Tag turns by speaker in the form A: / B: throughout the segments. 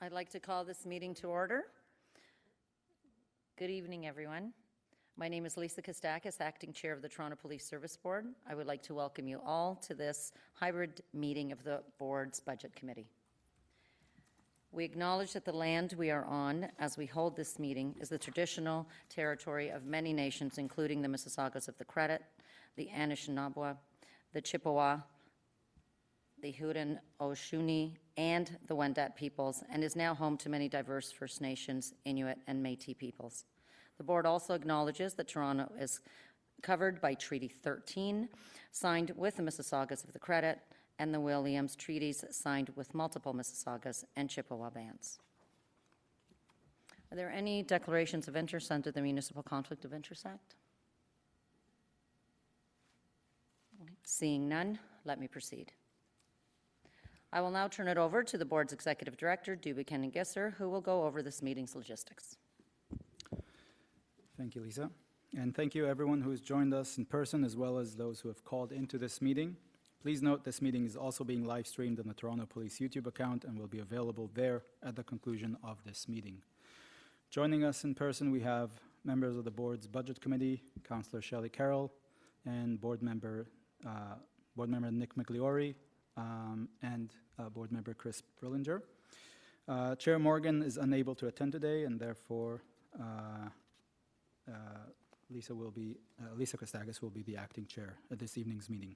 A: I'd like to call this meeting to order. Good evening, everyone. My name is Lisa Kostakis, Acting Chair of the Toronto Police Service Board. I would like to welcome you all to this hybrid meeting of the Board's Budget Committee. We acknowledge that the land we are on as we hold this meeting is the traditional territory of many nations, including the Mississaugas of the Credit, the Anishinaabe, the Chippewa, the Haudenosaunee, and the Wendat peoples, and is now home to many diverse First Nations, Inuit, and Métis peoples. The Board also acknowledges that Toronto is covered by Treaty 13, signed with the Mississaugas of the Credit, and the Williams Treaties, signed with multiple Mississaugas and Chippewa bands. Are there any declarations of interest under the Municipal Conflict of Interest Act? Seeing none, let me proceed. I will now turn it over to the Board's Executive Director, Dubé Buchanan-Gisser, who will go over this meeting's logistics.
B: Thank you, Lisa. And thank you everyone who has joined us in person as well as those who have called into this meeting. Please note this meeting is also being live streamed on the Toronto Police YouTube account and will be available there at the conclusion of this meeting. Joining us in person we have members of the Board's Budget Committee, Councillor Shelley Carroll, and Board Member Nick Migliori, and Board Member Chris Brillinger. Chair Morgan is unable to attend today, and therefore Lisa Kostakis will be the acting chair at this evening's meeting.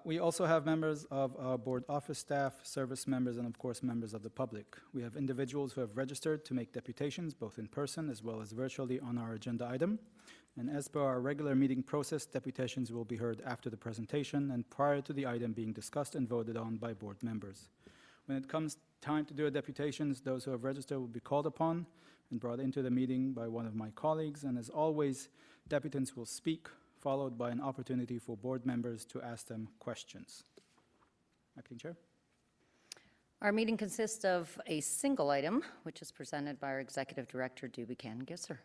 B: We also have members of our board office staff, service members, and of course members of the public. We have individuals who have registered to make deputations, both in person as well as virtually, on our agenda item. And as per our regular meeting process, deputations will be heard after the presentation and prior to the item being discussed and voted on by board members. When it comes time to do a deputations, those who have registered will be called upon and brought into the meeting by one of my colleagues. And as always, deputants will speak, followed by an opportunity for board members to ask them questions. Acting Chair.
A: Our meeting consists of a single item, which is presented by our Executive Director, Dubé Buchanan-Gisser.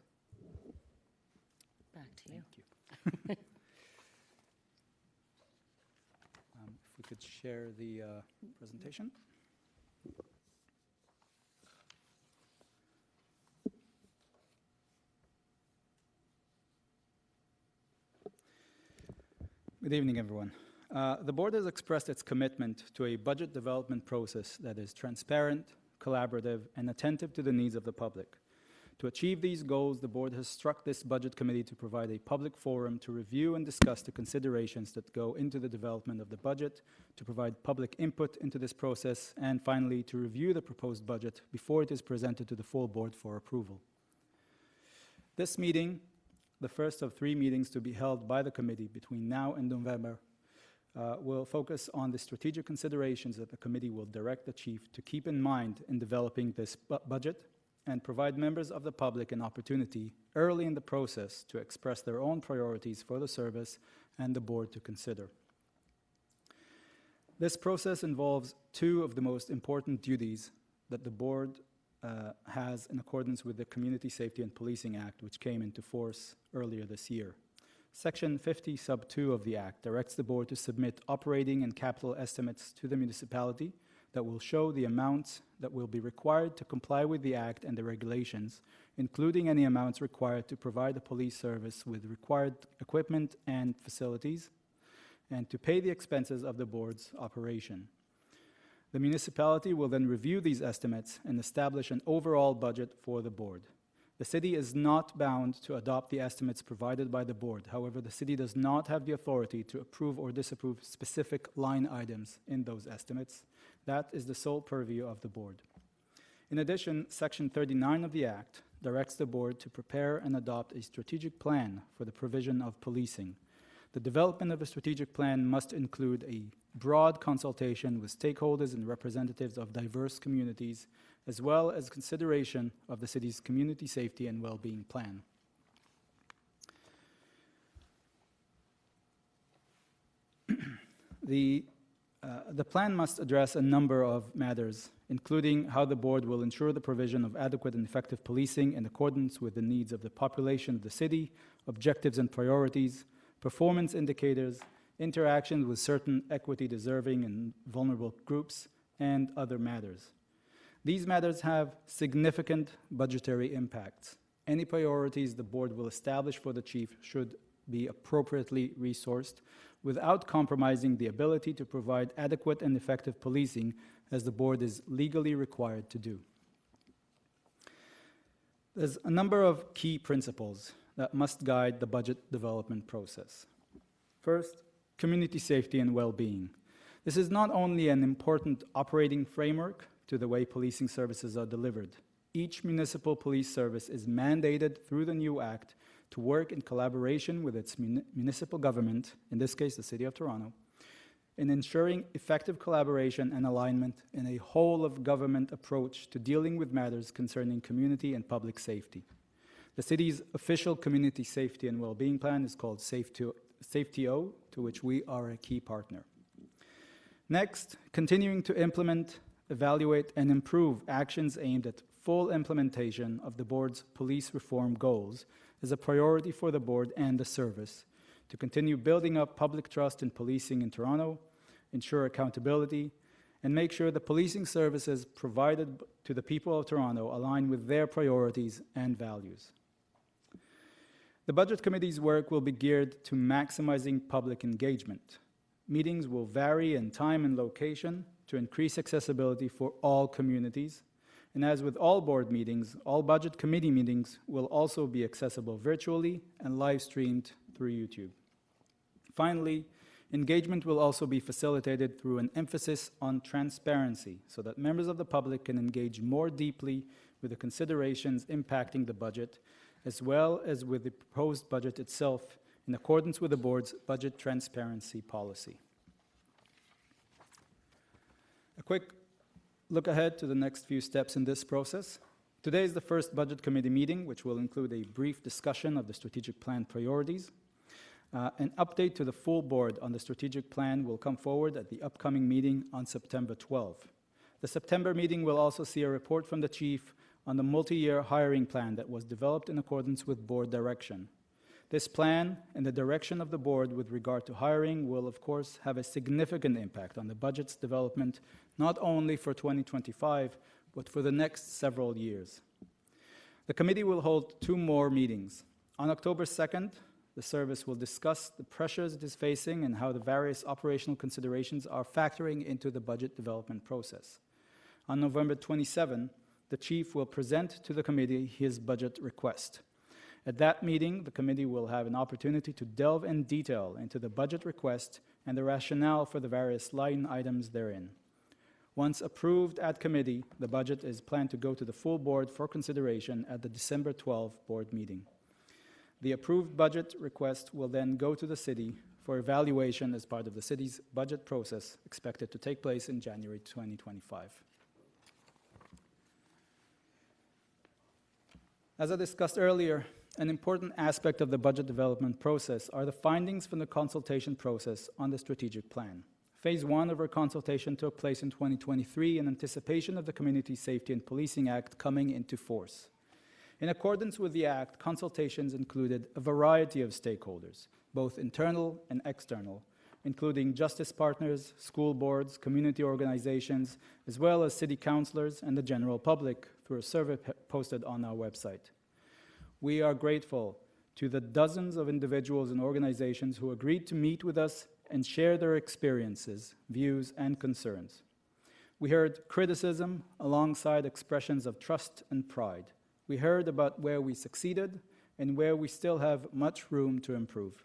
A: Back to you.
B: Thank you. If we could share the presentation. Good evening, everyone. The Board has expressed its commitment to a budget development process that is transparent, collaborative, and attentive to the needs of the public. To achieve these goals, the Board has struck this Budget Committee to provide a public forum to review and discuss the considerations that go into the development of the budget, to provide public input into this process, and finally, to review the proposed budget before it is presented to the full Board for approval. This meeting, the first of 3 meetings to be held by the committee between now and November, will focus on the strategic considerations that the committee will direct the chief to keep in mind in developing this budget, and provide members of the public an opportunity early in the process to express their own priorities for the service and the board to consider. This process involves 2 of the most important duties that the board has in accordance with the Community Safety and Policing Act, which came into force earlier this year. Section 50 sub 2 of the Act directs the board to submit operating and capital estimates to the municipality that will show the amounts that will be required to comply with the Act and the regulations, including any amounts required to provide the police service with required equipment and facilities, and to pay the expenses of the board's operation. The municipality will then review these estimates and establish an overall budget for the board. The city is not bound to adopt the estimates provided by the board. However, the city does not have the authority to approve or disapprove specific line items in those estimates. That is the sole purview of the board. In addition, Section 39 of the Act directs the board to prepare and adopt a strategic plan for the provision of policing. The development of a strategic plan must include a broad consultation with stakeholders and representatives of diverse communities, as well as consideration of the city's community safety and well-being plan. The plan must address a number of matters, including how the board will ensure the provision of adequate and effective policing in accordance with the needs of the population of the city, objectives and priorities, performance indicators, interactions with certain equity-deserving and vulnerable groups, and other matters. These matters have significant budgetary impacts. Any priorities the board will establish for the chief should be appropriately resourced without compromising the ability to provide adequate and effective policing as the board is legally required to do. There's a number of key principles that must guide the budget development process. First, community safety and well-being. This is not only an important operating framework to the way policing services are delivered. Each municipal police service is mandated through the new act to work in collaboration with its municipal government, in this case the City of Toronto, in ensuring effective collaboration and alignment in a whole-of-government approach to dealing with matters concerning community and public safety. The city's official community safety and well-being plan is called Safety-O, to which we are a key partner. Next, continuing to implement, evaluate, and improve actions aimed at full implementation of the board's police reform goals is a priority for the board and the service to continue building up public trust in policing in Toronto, ensure accountability, and make sure the policing services provided to the people of Toronto align with their priorities and values. The Budget Committee's work will be geared to maximizing public engagement. Meetings will vary in time and location to increase accessibility for all communities. And as with all board meetings, all Budget Committee meetings will also be accessible virtually and live-streamed through YouTube. Finally, engagement will also be facilitated through an emphasis on transparency so that members of the public can engage more deeply with the considerations impacting the budget, as well as with the proposed budget itself in accordance with the board's budget transparency policy. A quick look ahead to the next few steps in this process. Today is the first Budget Committee meeting, which will include a brief discussion of the strategic plan priorities. An update to the full board on the strategic plan will come forward at the upcoming meeting on September 12. The September meeting will also see a report from the chief on the multi-year hiring plan that was developed in accordance with board direction. This plan and the direction of the board with regard to hiring will, of course, have a significant impact on the budget's development, not only for 2025, but for the next several years. The committee will hold 2 more meetings. On October 2nd, the service will discuss the pressures it is facing and how the various operational considerations are factoring into the budget development process. On November 27, the chief will present to the committee his budget request. At that meeting, the committee will have an opportunity to delve in detail into the budget request and the rationale for the various line items therein. Once approved at committee, the budget is planned to go to the full board for consideration at the December 12 board meeting. The approved budget request will then go to the city for evaluation as part of the city's budget process expected to take place in January 2025. As I discussed earlier, an important aspect of the budget development process are the findings from the consultation process on the strategic plan. Phase 1 of our consultation took place in 2023 in anticipation of the Community Safety and Policing Act coming into force. In accordance with the Act, consultations included a variety of stakeholders, both internal and external, including justice partners, school boards, community organizations, as well as city councillors and the general public through a survey posted on our website. We are grateful to the dozens of individuals and organizations who agreed to meet with us and share their experiences, views, and concerns. We heard criticism alongside expressions of trust and pride. We heard about where we succeeded and where we still have much room to improve.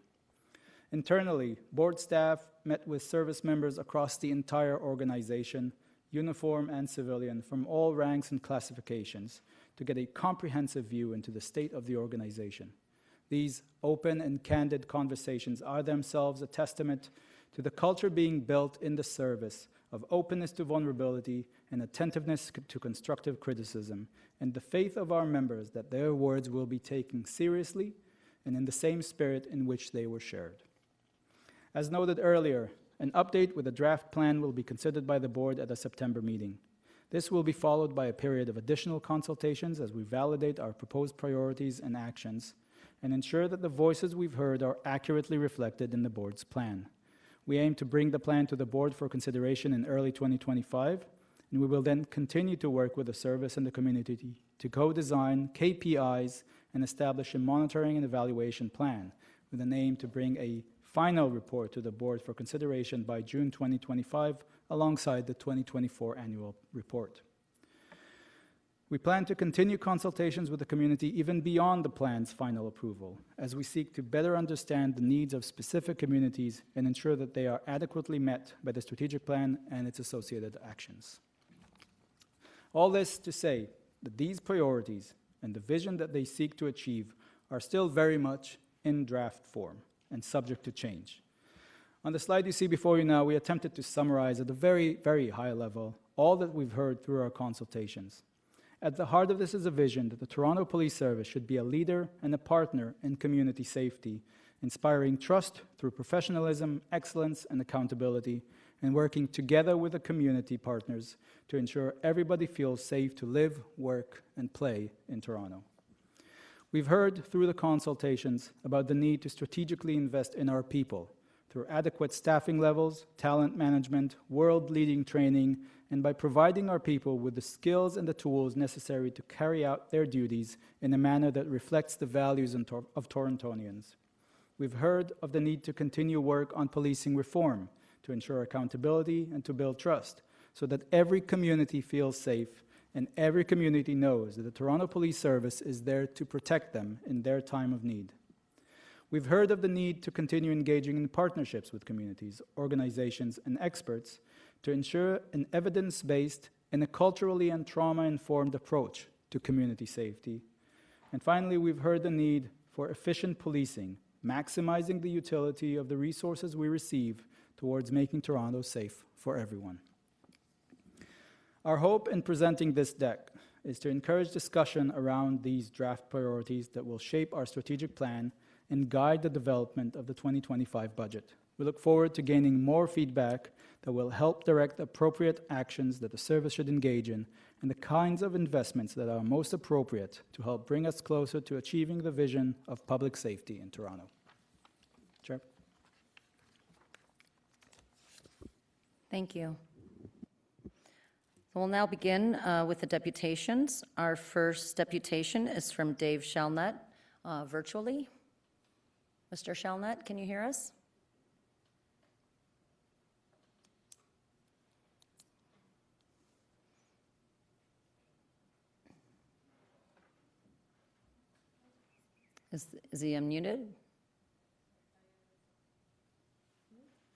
B: Internally, board staff met with service members across the entire organization, uniform and civilian, from all ranks and classifications, to get a comprehensive view into the state of the organization. These open and candid conversations are themselves a testament to the culture being built in the service of openness to vulnerability and attentiveness to constructive criticism, and the faith of our members that their words will be taken seriously and in the same spirit in which they were shared. As noted earlier, an update with a draft plan will be considered by the board at a September meeting. This will be followed by a period of additional consultations as we validate our proposed priorities and actions and ensure that the voices we've heard are accurately reflected in the board's plan. We aim to bring the plan to the board for consideration in early 2025 and we will then continue to work with the service and the community to co-design KPIs and establish a monitoring and evaluation plan with an aim to bring a final report to the board for consideration by June 2025 alongside the 2024 annual report. We plan to continue consultations with the community even beyond the plan's final approval, as we seek to better understand the needs of specific communities and ensure that they are adequately met by the strategic plan and its associated actions. All this to say that these priorities and the vision that they seek to achieve are still very much in draft form and subject to change. On the slide you see before you now, we attempted to summarize at a very, very high level all that we've heard through our consultations. At the heart of this is a vision that the Toronto Police Service should be a leader and a partner in community safety, inspiring trust through professionalism, excellence, and accountability, and working together with the community partners to ensure everybody feels safe to live, work, and play in Toronto. We've heard through the consultations about the need to strategically invest in our people through adequate staffing levels, talent management, world-leading training, and by providing our people with the skills and the tools necessary to carry out their duties in a manner that reflects the values of Torontonians. We've heard of the need to continue work on policing reform to ensure accountability and to build trust so that every community feels safe and every community knows that the Toronto Police Service is there to protect them in their time of need. We've heard of the need to continue engaging in partnerships with communities, organizations, and experts to ensure an evidence-based and a culturally and trauma-informed approach to community safety. And finally, we've heard the need for efficient policing, maximizing the utility of the resources we receive towards making Toronto safe for everyone. Our hope in presenting this deck is to encourage discussion around these draft priorities that will shape our strategic plan and guide the development of the 2025 budget. We look forward to gaining more feedback that will help direct appropriate actions that the service should engage in and the kinds of investments that are most appropriate to help bring us closer to achieving the vision of public safety in Toronto. Chair.
A: Thank you. We'll now begin with the deputations. Our first deputation is from Dave Shelnut, virtually. Mr. Shelnut, can you hear us? Is he unmuted?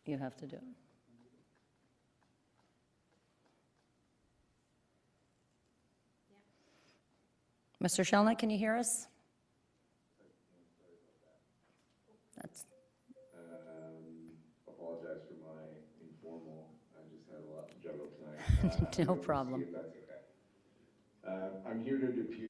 A: You have to do it. Mr. Shelnut, can you hear us? That's.
C: Apologize for my informal. I just had a lot to juggle tonight.
A: No problem.
C: See if that's okay. I'm here to depute.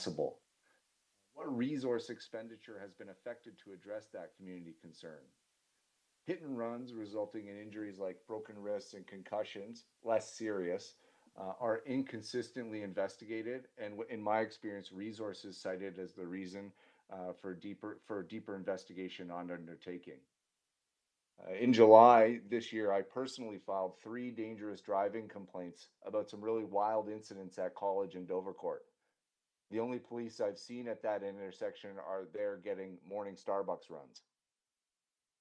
C: possible. What resource expenditure has been affected to address that community concern? Hit and runs resulting in injuries like broken wrists and concussions, less serious, are inconsistently investigated, and in my experience, resources cited as the reason for deeper investigation on undertaking. In July this year, I personally filed 3 dangerous driving complaints about some really wild incidents at College and Dovercourt. The only police I've seen at that intersection are there getting morning Starbucks runs.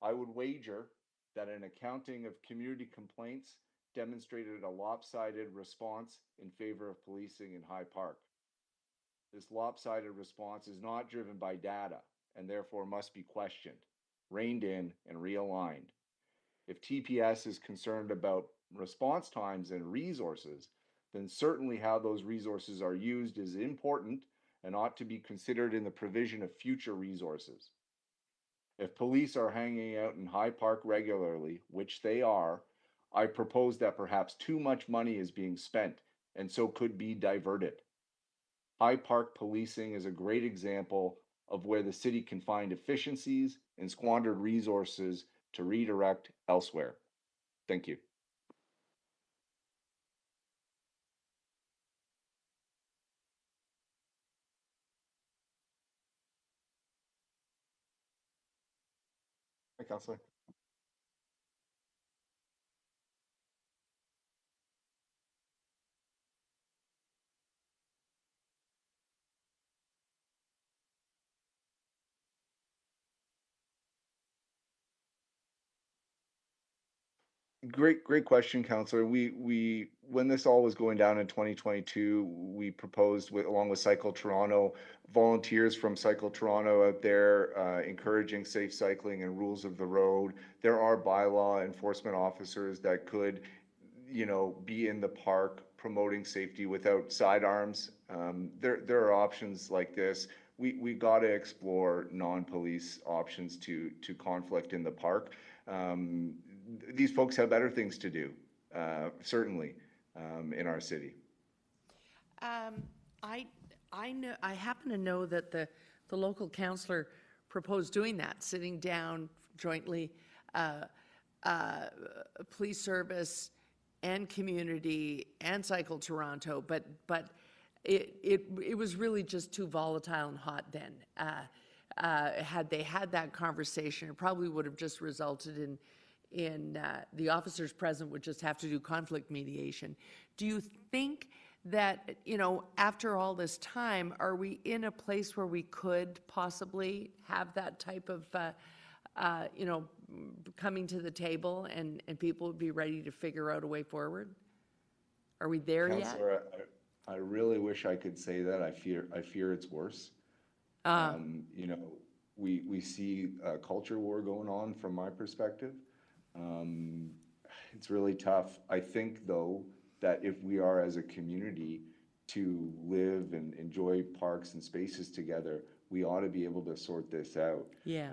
C: I would wager that an accounting of community complaints demonstrated a lopsided response in favor of policing in High Park. This lopsided response is not driven by data and therefore must be questioned, reined in, and realigned. If TPS is concerned about response times and resources, then certainly how those resources are used is important and ought to be considered in the provision of future resources. If police are hanging out in High Park regularly, which they are, I propose that perhaps too much money is being spent and so could be diverted. High Park policing is a great example of where the city can find efficiencies and squandered resources to redirect elsewhere. Thank you. Hi, Councillor. Great question, Councillor. We when this all was going down in 2022, we proposed along with Cycle Toronto, volunteers from Cycle Toronto out there encouraging safe cycling and rules of the road. There are bylaw enforcement officers that could, be in the park promoting safety without sidearms. There are options like this. We got to explore non-police options to conflict in the park. These folks have better things to do, certainly, in our city.
D: I know, I happen to know that the local councillor proposed doing that, sitting down jointly, police service and community and Cycle Toronto, but it was really just too volatile and hot then. Had they had that conversation, it probably would have just resulted in the officers present would just have to do conflict mediation. Do you think that, after all this time, are we in a place where we could possibly have that type of, coming to the table and people would be ready to figure out a way forward? Are we there yet?
C: Councillor, I really wish I could say that. I fear it's worse. We see a culture war going on from my perspective. It's really tough. I think, though, that if we are as a community to live and enjoy parks and spaces together, we ought to be able to sort this out.
D: Yeah.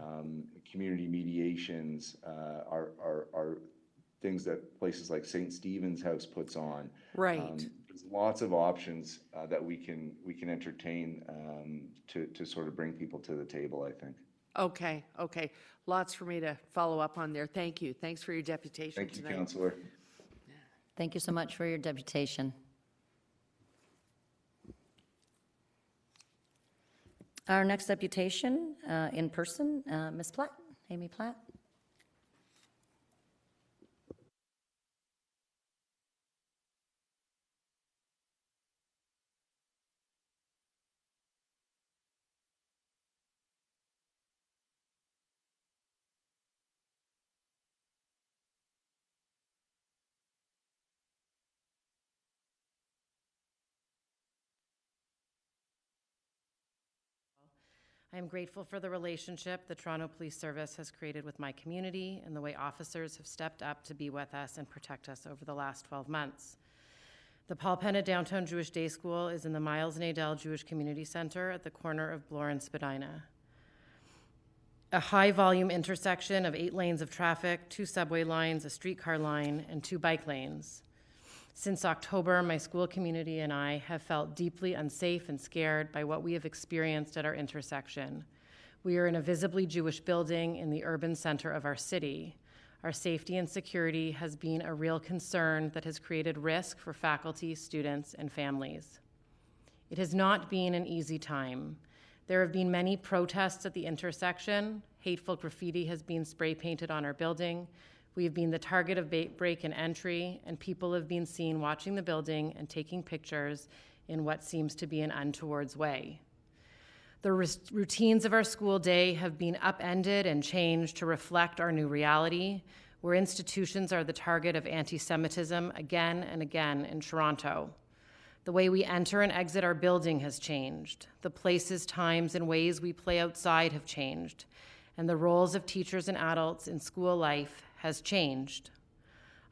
C: Community mediations are things that places like St. Stephen's House puts on.
D: Right.
C: There's lots of options that we can entertain to sort of bring people to the table, I think.
D: Okay. Lots for me to follow up on there. Thank you. Thanks for your deputation
C: Thank you,
D: tonight.
C: Councillor.
A: Thank you so much for your deputation. Our next deputation in person, Ms. Platt, Amy Platt.
E: I am grateful for the relationship the Toronto Police Service has created with my community and the way officers have stepped up to be with us and protect us over the last 12 months. The Paul Penna Downtown Jewish Day School is in the Miles Nadell Jewish Community Center at the corner of Bloor and Spadina. A high-volume intersection of 8 lanes of traffic, 2 subway lines, a streetcar line, and 2 bike lanes. Since October, my school community and I have felt deeply unsafe and scared by what we have experienced at our intersection. We are in a visibly Jewish building in the urban center of our city. Our safety and security has been a real concern that has created risk for faculty, students, and families. It has not been an easy time. There have been many protests at the intersection. Hateful graffiti has been spray painted on our building. We have been the target of break and entry, and people have been seen watching the building and taking pictures in what seems to be an untoward way. The routines of our school day have been upended and changed to reflect our new reality, where institutions are the target of anti-Semitism again and again in Toronto. The way we enter and exit our building has changed. The places, times, and ways we play outside have changed, and the roles of teachers and adults in school life has changed.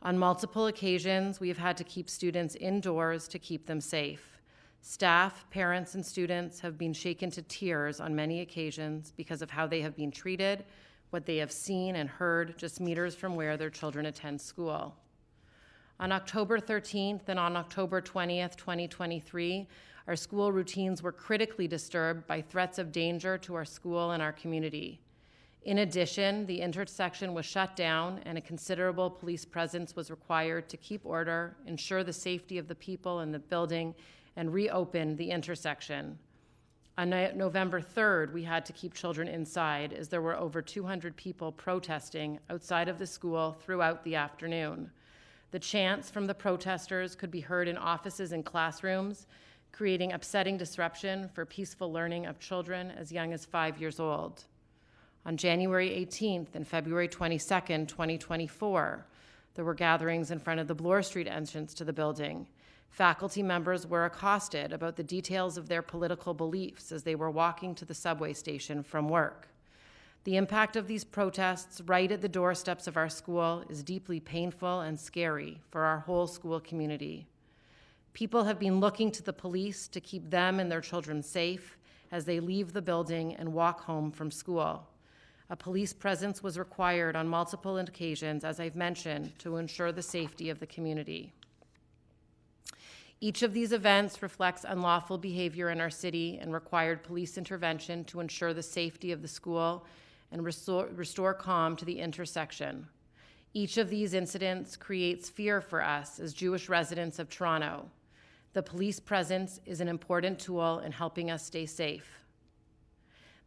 E: On multiple occasions, we have had to keep students indoors to keep them safe. Staff, parents, and students have been shaken to tears on many occasions because of how they have been treated, what they have seen and heard just meters from where their children attend school. On October 13th and on October 20th, 2023, our school routines were critically disturbed by threats of danger to our school and our community. In addition, the intersection was shut down and a considerable police presence was required to keep order, ensure the safety of the people in the building, and reopen the intersection. On November 3rd, we had to keep children inside as there were over 200 people protesting outside of the school throughout the afternoon. The chants from the protesters could be heard in offices and classrooms, creating upsetting disruption for peaceful learning of children as young as 5 years old. On January 18th and February 22nd, 2024, there were gatherings in front of the Bloor Street entrance to the building. Faculty members were accosted about the details of their political beliefs as they were walking to the subway station from work. The impact of these protests right at the doorsteps of our school is deeply painful and scary for our whole school community. People have been looking to the police to keep them and their children safe as they leave the building and walk home from school. A police presence was required on multiple occasions, as I've mentioned, to ensure the safety of the community. Each of these events reflects unlawful behavior in our city and required police intervention to ensure the safety of the school and restore calm to the intersection. Each of these incidents creates fear for us as Jewish residents of Toronto. The police presence is an important tool in helping us stay safe.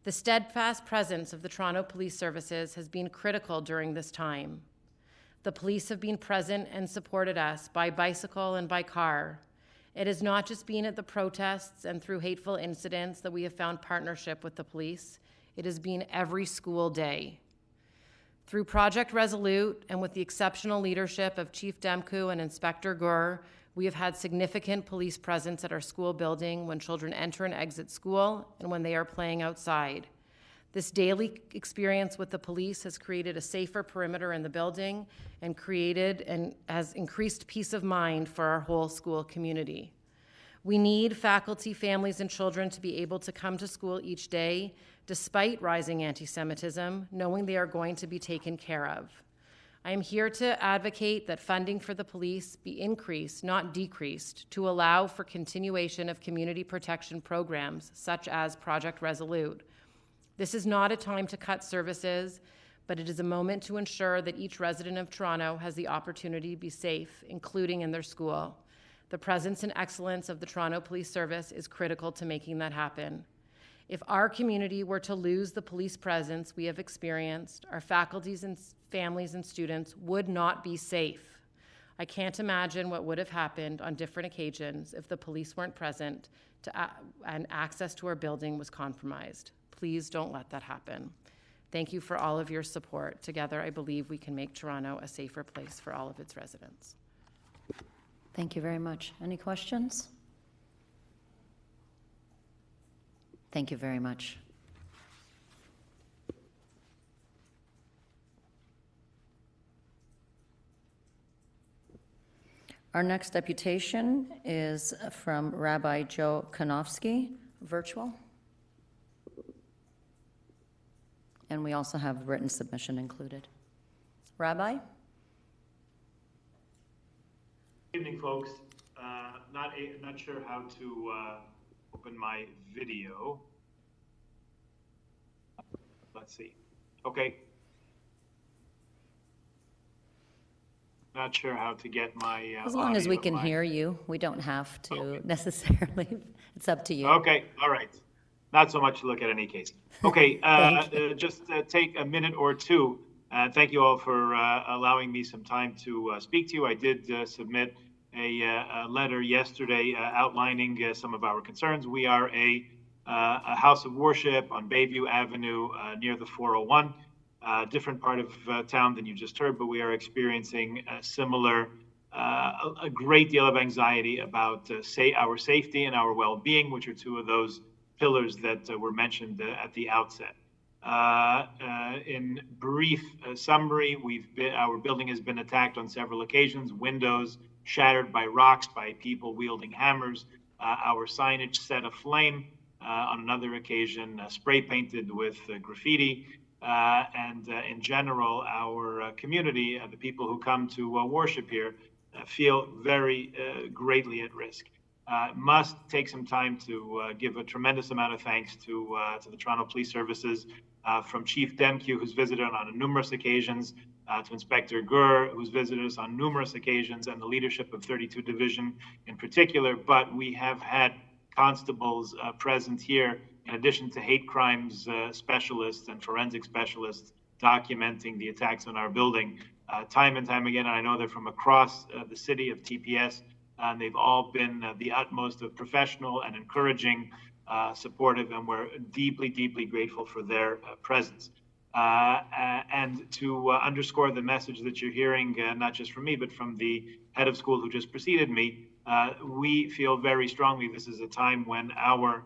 E: The steadfast presence of the Toronto Police Services has been critical during this time. The police have been present and supported us by bicycle and by car. It has not just been at the protests and through hateful incidents that we have found partnership with the police. It has been every school day. Through Project Resolute and with the exceptional leadership of Chief Demku and Inspector Gur, we have had significant police presence at our school building when children enter and exit school and when they are playing outside. This daily experience with the police has created a safer perimeter in the building and has increased peace of mind for our whole school community. We need faculty, families, and children to be able to come to school each day despite rising anti-Semitism, knowing they are going to be taken care of. I am here to advocate that funding for the police be increased, not decreased, to allow for continuation of community protection programs such as Project Resolute. This is not a time to cut services, but it is a moment to ensure that each resident of Toronto has the opportunity to be safe, including in their school. The presence and excellence of the Toronto Police Service is critical to making that happen. If our community were to lose the police presence we have experienced, our faculties and families and students would not be safe. I can't imagine what would have happened on different occasions if the police weren't present and access to our building was compromised. Please don't let that happen. Thank you for all of your support. Together, I believe we can make Toronto a safer place for all of its residents.
A: Thank you very much. Any questions? Thank you very much. Our next deputation is from Rabbi Joe Konofsky, virtual. And we also have written submission included. Rabbi?
F: Evening, folks. Not sure how to open my video. Let's see. Okay. Not sure how to get my
A: As long as we
F: audio.
A: can hear you, we don't have to necessarily. It's up to you.
F: Okay, all right. Not so much to look at in any case. Okay, just take a minute or two. Thank you all for allowing me some time to speak to you. I did submit a letter yesterday outlining some of our concerns. We are a house of worship on Bayview Avenue near the 401. Different part of town than you just heard, but we are experiencing similar, a great deal of anxiety about our safety and our well-being, which are two of those pillars that were mentioned at the outset. In brief summary, our building has been attacked on several occasions, windows shattered by rocks, by people wielding hammers, our signage set aflame, on another occasion spray painted with graffiti, and in general, our community, the people who come to worship here, feel very greatly at risk. Must take some time to give a tremendous amount of thanks to the Toronto Police Services, from Chief Demke, who's visited on numerous occasions, to Inspector Gurr, who's visited us on numerous occasions, and the leadership of 32 Division in particular. But we have had constables present here, in addition to hate crimes specialists and forensic specialists documenting the attacks on our building time and time again. And I know they're from across the city of TPS, and they've all been the utmost of professional and encouraging, supportive, and we're deeply, deeply grateful for their presence. And to underscore the message that you're hearing, not just from me, but from the head of school who just preceded me, we feel very strongly this is a time when our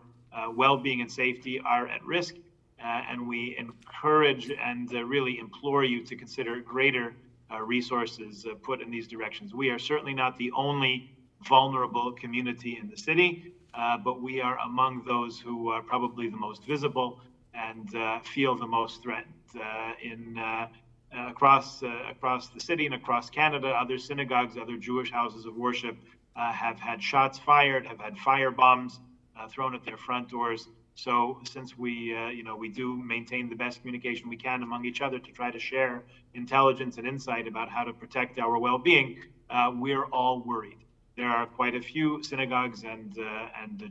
F: well-being and safety are at risk, and we encourage and really implore you to consider greater resources put in these directions. We are certainly not the only vulnerable community in the city, but we are among those who are probably the most visible and feel the most threatened. Across the city and across Canada, other synagogues, other Jewish houses of worship have had shots fired, have had fire bombs thrown at their front doors. So since we do maintain the best communication we can among each other to try to share intelligence and insight about how to protect our well-being, we're all worried. There are quite a few synagogues and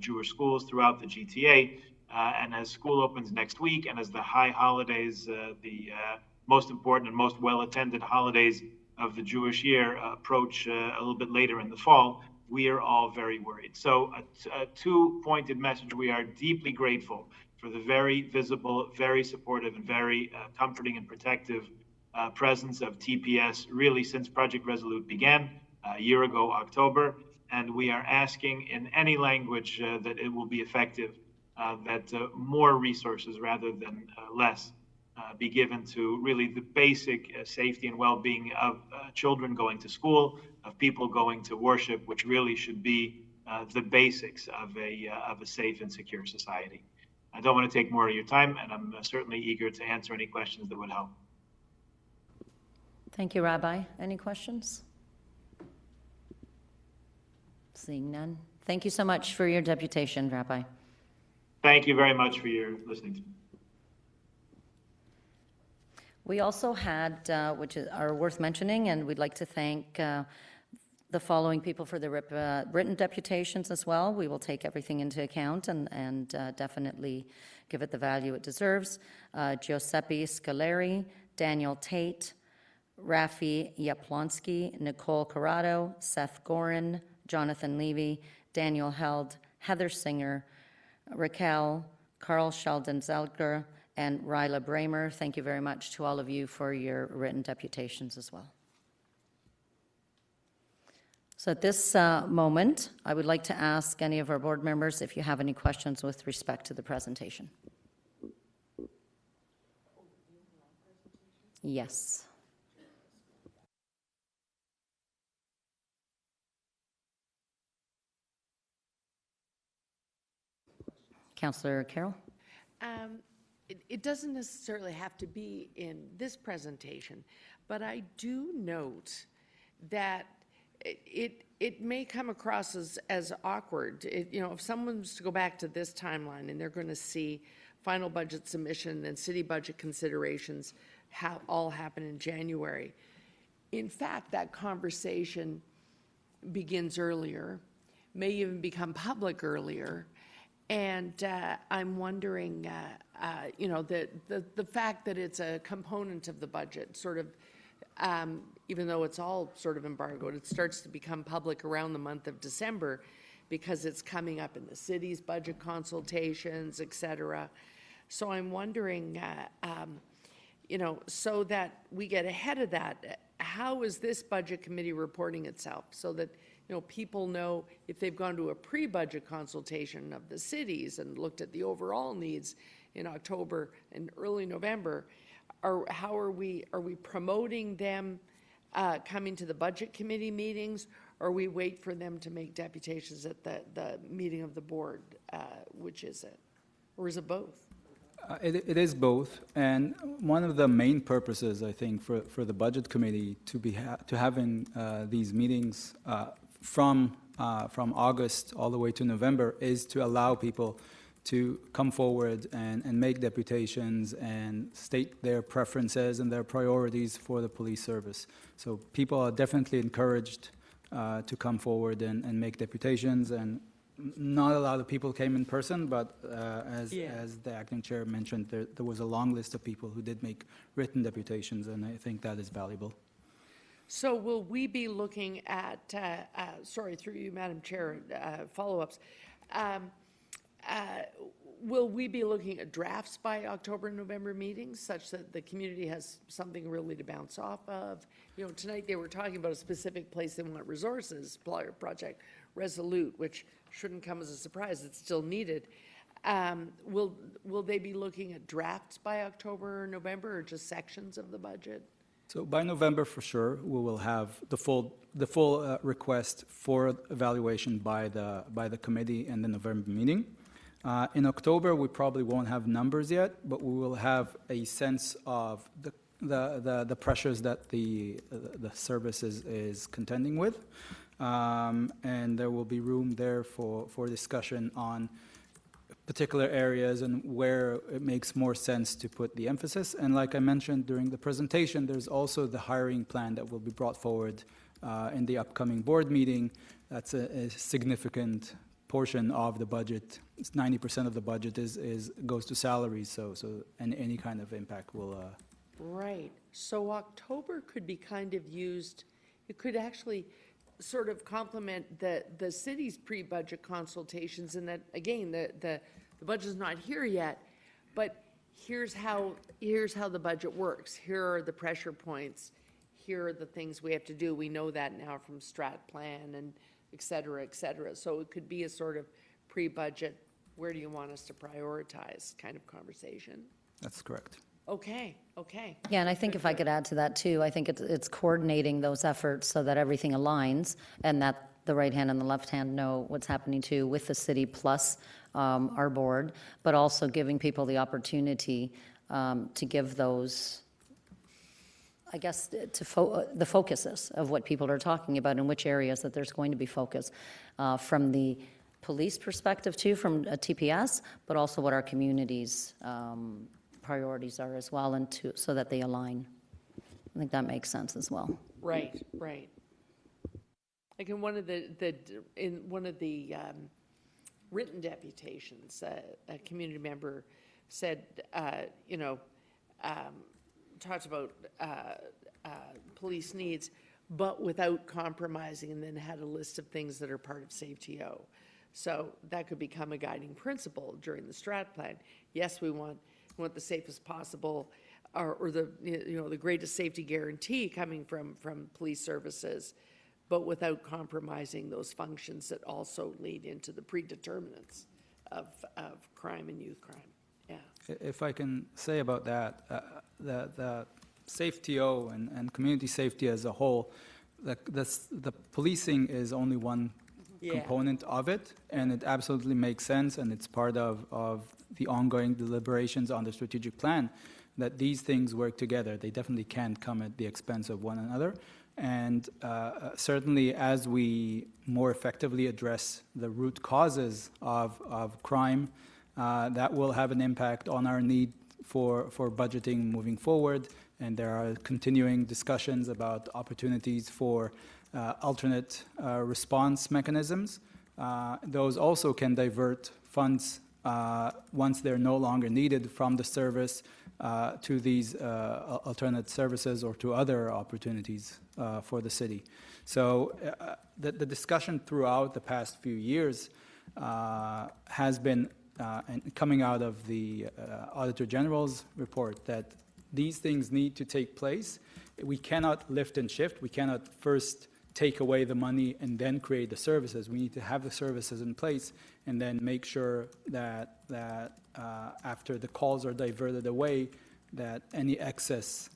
F: Jewish schools throughout the GTA, and as school opens next week, and as the high holidays, the most important and most well-attended holidays of the Jewish year approach a little bit later in the fall, we are all very worried. So a two-pointed message: we are deeply grateful for the very visible, very supportive, and very comforting and protective presence of TPS really since Project Resolute began a year ago, October, and we are asking in any language that it will be effective, that more resources rather than less be given to really the basic safety and well-being of children going to school, of people going to worship, which really should be the basics of a safe and secure society. I don't want to take more of your time, and I'm certainly eager to answer any questions that would help.
A: Thank you, Rabbi. Any questions? Seeing none. Thank you so much for your deputation, Rabbi.
F: Thank you very much for your listening to me.
A: We also had, which are worth mentioning, and we'd like to thank the following people for the written deputations as well. We will take everything into account and definitely give it the value it deserves. Giuseppe Scaleri, Daniel Tate, Rafi Yaplonsky, Nicole Corrado, Seth Gorin, Jonathan Levy, Daniel Held, Heather Singer, Raquel, Carl Sheldon-Zelger, and Ryla Bramer. Thank you very much to all of you for your written deputations as well. So at this moment, I would like to ask any of our board members if you have any questions with respect to the presentation. Yes. Councillor Carroll?
D: It doesn't necessarily have to be in this presentation, but I do note that it may come across as awkward. If someone's to go back to this timeline and they're going to see final budget submission and city budget considerations all happen in January. In fact, that conversation begins earlier, may even become public earlier. And I'm wondering, the fact that it's a component of the budget, sort of, even though it's all sort of embargoed, it starts to become public around the month of December because it's coming up in the city's budget consultations, et cetera. So I'm wondering, so that we get ahead of that, how is this budget committee reporting itself so that people know if they've gone to a pre-budget consultation of the cities and looked at the overall needs in October and early November, how are we promoting them coming to the budget committee meetings, or we wait for them to make deputations at the meeting of the board? Which is it? Or is it both?
B: It is both, and one of the main purposes, I think, for the budget committee to having these meetings from August all the way to November is to allow people to come forward and make deputations and state their preferences and their priorities for the police service. So people are definitely encouraged to come forward and make deputations, and not a lot of people came in person, but as the acting chair mentioned, there was a long list of people who did make written deputations, and I think that is valuable.
D: So will we be looking at, sorry, through you, Madam Chair, follow-ups, will we be looking at drafts by October and November meetings such that the community has something really to bounce off of? Tonight they were talking about a specific place they want resources, project Resolute, which shouldn't come as a surprise, it's still needed. Will they be looking at drafts by October or November, or just sections of the budget?
B: So by November, for sure, we will have the full request for evaluation by the committee in the November meeting. In October, we probably won't have numbers yet, but we will have a sense of the pressures that the service is contending with, and there will be room there for discussion on particular areas and where it makes more sense to put the emphasis. And like I mentioned during the presentation, there's also the hiring plan that will be brought forward in the upcoming board meeting. That's a significant portion of the budget. It's 90% of the budget goes to salaries, so any kind of impact will.
D: Right. So October could be kind of used. It could actually sort of complement the city's pre-budget consultations, and that again the budget's not here yet, but here's how the budget works. Here are the pressure points. Here are the things we have to do. We know that now from strat plan and et cetera, et cetera. So it could be a sort of pre-budget, where do you want us to prioritize kind of conversation.
B: That's correct.
D: Okay.
A: Yeah, and I think if I could add to that too, I think it's coordinating those efforts so that everything aligns and that the right hand and the left hand know what's happening too with the city plus our board, but also giving people the opportunity to give those, I guess, the focuses of what people are talking about and which areas that there's going to be focus from the police perspective too, from a TPS, but also what our communities priorities are as well, and so that they align. I think that makes sense as well.
D: Right. Like in one of the written deputations, a community member said, talked about police needs, but without compromising, and then had a list of things that are part of SAFE-TO. So that could become a guiding principle during the strat plan. Yes, we want the safest possible, or the greatest safety guarantee coming from police services, but without compromising those functions that also lead into the predeterminants of crime and youth crime. Yeah.
B: If I can say about that, the SAFE-TO and community safety as a whole, the policing is only one component of it, and it absolutely makes sense, and it's part of the ongoing deliberations on the strategic plan. that these things work together. They definitely can't come at the expense of one another. And certainly as we more effectively address the root causes of crime, that will have an impact on our need for budgeting moving forward. And there are continuing discussions about opportunities for alternate response mechanisms. Those also can divert funds once they're no longer needed from the service to these alternate services or to other opportunities for the city. So the discussion throughout the past few years has been, and coming out of the Auditor General's report, that these things need to take place. We cannot lift and shift. We cannot first take away the money and then create the services. We need to have the services in place and then make sure that after the calls are diverted away, that any excess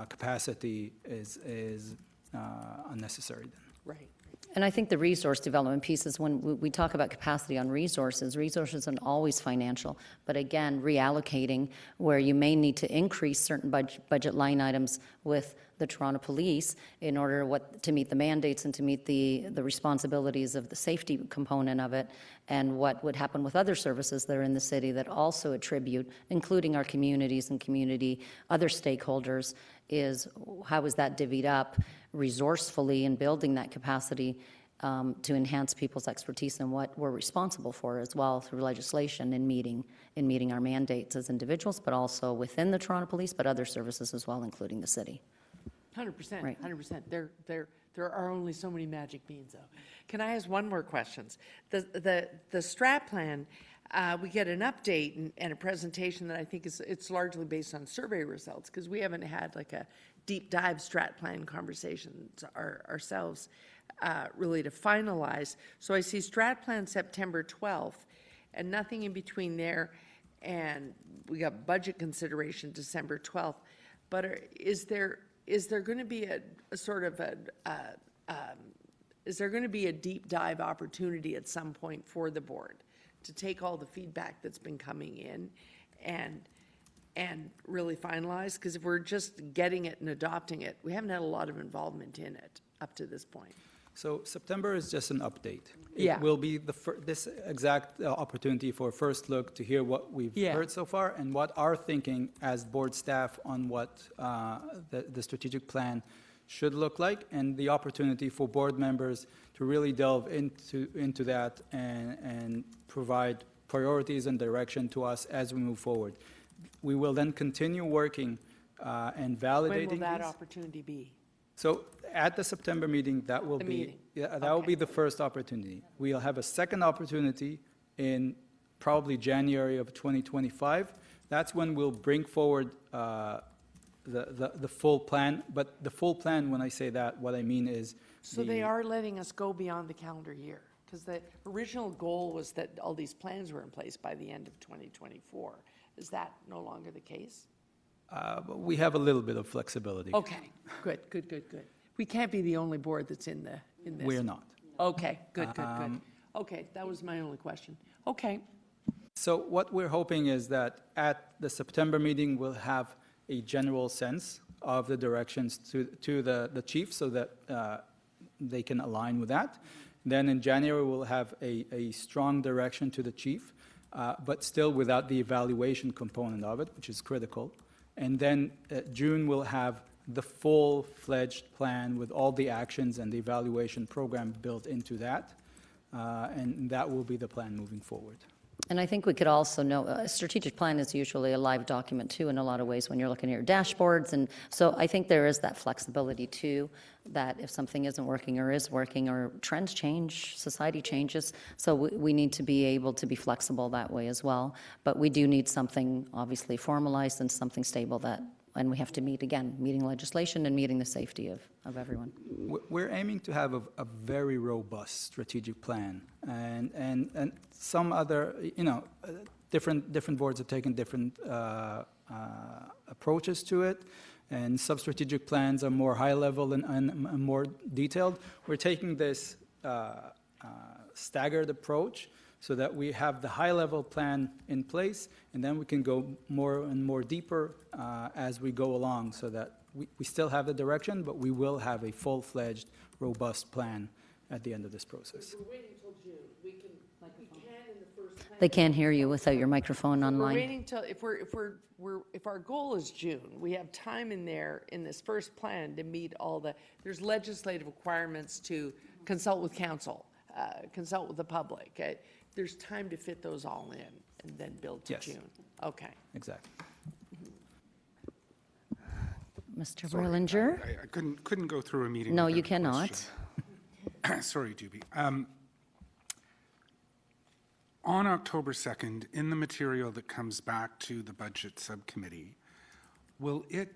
B: capacity is unnecessary then.
D: Right.
A: And I think the resource development piece is when we talk about capacity on resources aren't always financial, but again, reallocating where you may need to increase certain budget line items with the Toronto Police in order to meet the mandates and to meet the responsibilities of the safety component of it, and what would happen with other services that are in the city that also attribute, including our communities and other stakeholders, is how is that divvied up resourcefully in building that capacity to enhance people's expertise in what we're responsible for as well through legislation and meeting our mandates as individuals, but also within the Toronto Police, but other services as well, including the city.
D: 100%,
A: Right.
D: 100%. There are only so many magic beans, though. Can I ask one more question? The strat plan, we get an update and a presentation that I think it's largely based on survey results, because we haven't had like a deep dive strat plan conversations ourselves really to finalize. So I see strat plan September 12th and nothing in between there, and we got budget consideration December 12th. But is there going to be is there going to be a deep dive opportunity at some point for the board to take all the feedback that's been coming in and really finalize? Because if we're just getting it and adopting it, we haven't had a lot of involvement in it up to this point.
B: So September is just an update.
D: Yeah.
B: It will be this exact opportunity for a first look to hear what we've heard so far and what our thinking as board staff on what the strategic plan should look like, and the opportunity for board members to really delve into that and provide priorities and direction to us as we move forward. We will then continue working and validating
D: When will that
B: these.
D: opportunity be?
B: So at the September meeting, that will
D: The
B: be
D: meeting.
B: that will
D: Okay.
B: be the first opportunity. We'll have a second opportunity in probably January of 2025. That's when we'll bring forward the full plan. But the full plan, when I say that, what I mean is
D: So they are letting us go beyond the calendar year, because the original goal was that all these plans were in place by the end of 2024. Is that no longer the case?
B: but we have a little bit of flexibility.
D: Okay, good. We can't be the only board that's in this.
B: We're not.
D: Okay, good. Okay, that was my only question. Okay,
B: So what we're hoping is that at the September meeting, we'll have a general sense of the directions to the chief so that they can align with that. Then in January, we'll have a strong direction to the chief, but still without the evaluation component of it, which is critical. And then June, we'll have the full-fledged plan with all the actions and the evaluation program built into that. And that will be the plan moving forward.
A: And I think we could also know, a strategic plan is usually a live document too in a lot of ways when you're looking at your dashboards. And so I think there is that flexibility too, that if something isn't working or is working or trends change, society changes. So we need to be able to be flexible that way as well. But we do need something obviously formalized and something stable and we have to meeting legislation and meeting the safety of everyone.
B: We're aiming to have a very robust strategic plan, and some other, different boards have taken different approaches to it, and sub-strategic plans are more high level and more detailed. We're taking this staggered approach so that we have the high-level plan in place, and then we can go more and more deeper as we go along, so that we still have the direction, but we will have a full-fledged, robust plan at the end of this process.
D: We're waiting till June. We can in the first plan.
A: They can't hear you without your microphone
D: We're
A: online.
D: waiting till, if our goal is June, we have time in there, in this first plan, to meet all there's legislative requirements to consult with council, consult with the public. There's time to fit those all in and then build to
B: Yes.
D: June. Okay.
B: Exactly.
A: Mr.
G: Sorry,
A: Berlinger?
G: I couldn't go through a meeting.
A: No,
G: without
A: you
G: a
A: cannot.
G: question. Sorry, Juby. On October 2nd, in the material that comes back to the Budget Subcommittee, will it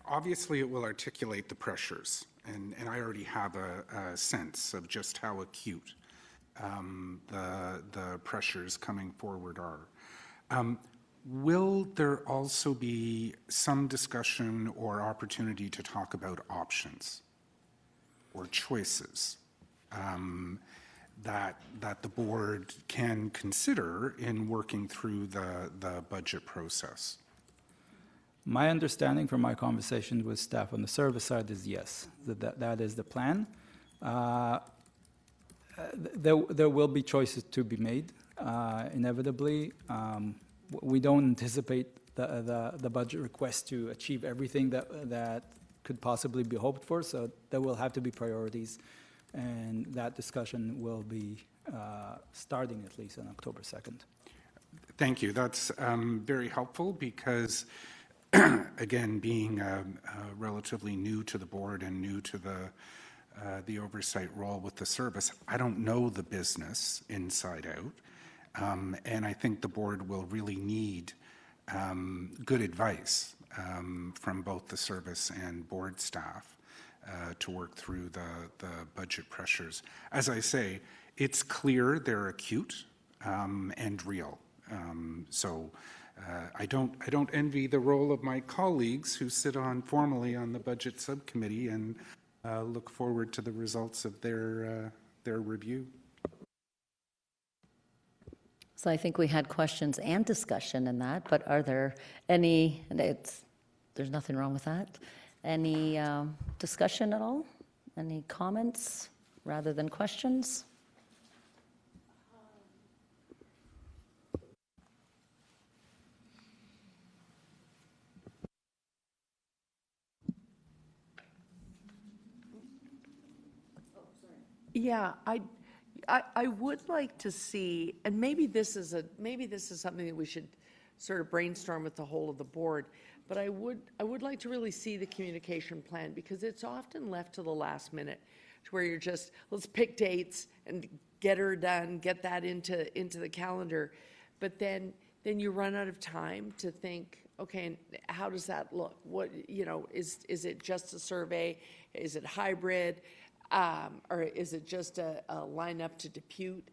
G: obviously it will articulate the pressures, and I already have a sense of just how acute the pressures coming forward are. Will there also be some discussion or opportunity to talk about options or choices that the board can consider in working through the budget process?
B: My understanding from my conversations with staff on the service side is yes, that is the plan. There will be choices to be made, inevitably. We don't anticipate the budget request to achieve everything that could possibly be hoped for, so there will have to be priorities, and that discussion will be starting at least on October 2nd.
G: Thank you. That's very helpful because, again, being relatively new to the board and new to the oversight role with the service, I don't know the business inside out, and I think the board will really need good advice from both the service and board staff to work through the budget pressures. As I say, it's clear they're acute and real. So I don't envy the role of my colleagues who sit formally on the budget subcommittee, and look forward to the results of their review.
A: So I think we had questions and discussion in that, but are there any, there's nothing wrong with that. Any discussion at all? Any comments rather than questions?
D: Yeah, I would like to see, and maybe this is something that we should sort of brainstorm with the whole of the board, but I would like to really see the communication plan, because it's often left to the last minute, to where you're just, let's pick dates and get her done, get that into the calendar, but then you run out of time to think, okay, how does that look? What, is it just a survey? Is it hybrid? Or is it just a lineup to depute?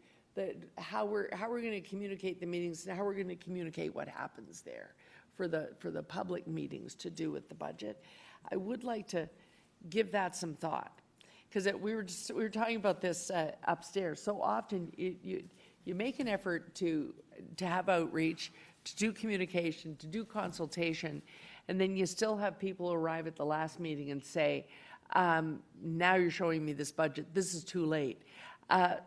D: How we're going to communicate the meetings, and how we're going to communicate what happens there for the public meetings to do with the budget. I would like to give that some thought, because we were talking about this upstairs. So often you make an effort to have outreach, to do communication, to do consultation, and then you still have people arrive at the last meeting and say, now you're showing me this budget, this is too late.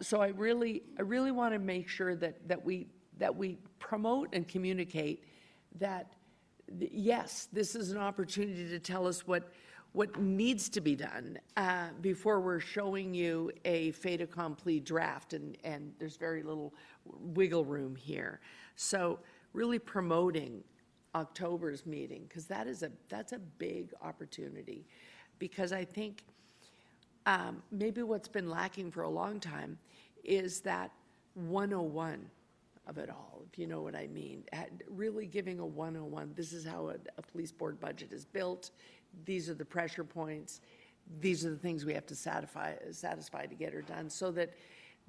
D: So I really want to make sure that we promote and communicate that, yes, this is an opportunity to tell us what needs to be done before we're showing you a fait accompli draft, and there's very little wiggle room here. So really promoting October's meeting, because that's a big opportunity. Because I think maybe what's been lacking for a long time is that 101 of it all, if you know what I mean. Really giving a 101, this is how a police board budget is built, these are the pressure points, these are the things we have to satisfy to get her done, so that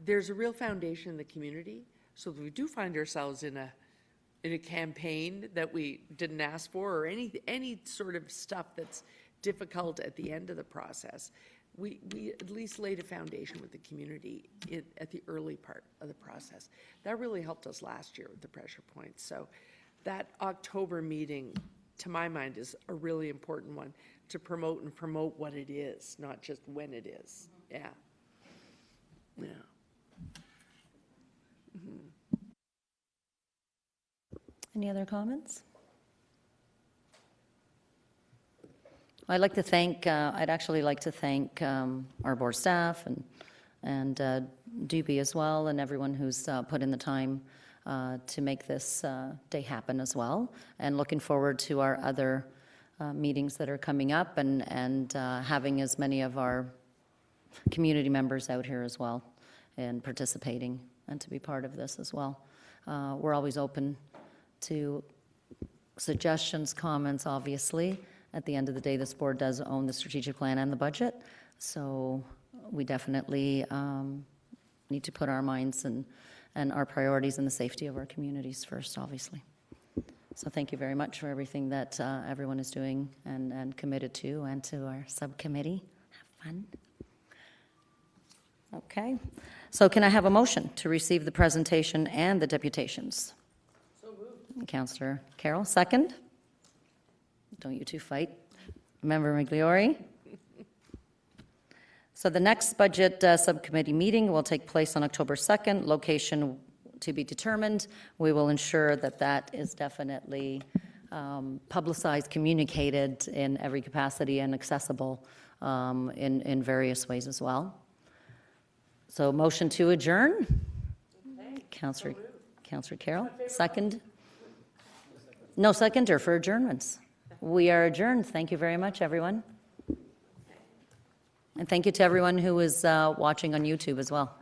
D: there's a real foundation in the community, so that we do find ourselves in a campaign that we didn't ask for, or any sort of stuff that's difficult at the end of the process, we at least laid a foundation with the community at the early part of the process. That really helped us last year with the pressure points. So that October meeting, to my mind, is a really important one to promote what it is, not just when it is. Yeah. Yeah.
A: Any other comments? I'd actually like to thank our board staff and Doobie as well, and everyone who's put in the time to make this day happen as well. And looking forward to our other meetings that are coming up, and having as many of our community members out here as well and participating and to be part of this as well. We're always open to suggestions, comments, obviously. At the end of the day, this board does own the strategic plan and the budget, so we definitely need to put our minds and our priorities and the safety of our communities first, obviously. So thank you very much for everything that everyone is doing and committed to, and to our subcommittee. Have fun. Okay, so can I have a motion to receive the presentation and the deputations? So moved. Councillor Carroll, second. Don't you two fight. Member Migliori. So the next budget subcommittee meeting will take place on October 2nd, location to be determined. We will ensure that that is definitely publicized, communicated in every capacity, and accessible in various ways as well. So motion to adjourn. Okay. Councillor Carroll, second. No seconder for adjournments. We are adjourned. Thank you very much, everyone. And thank you to everyone who is watching on YouTube as well.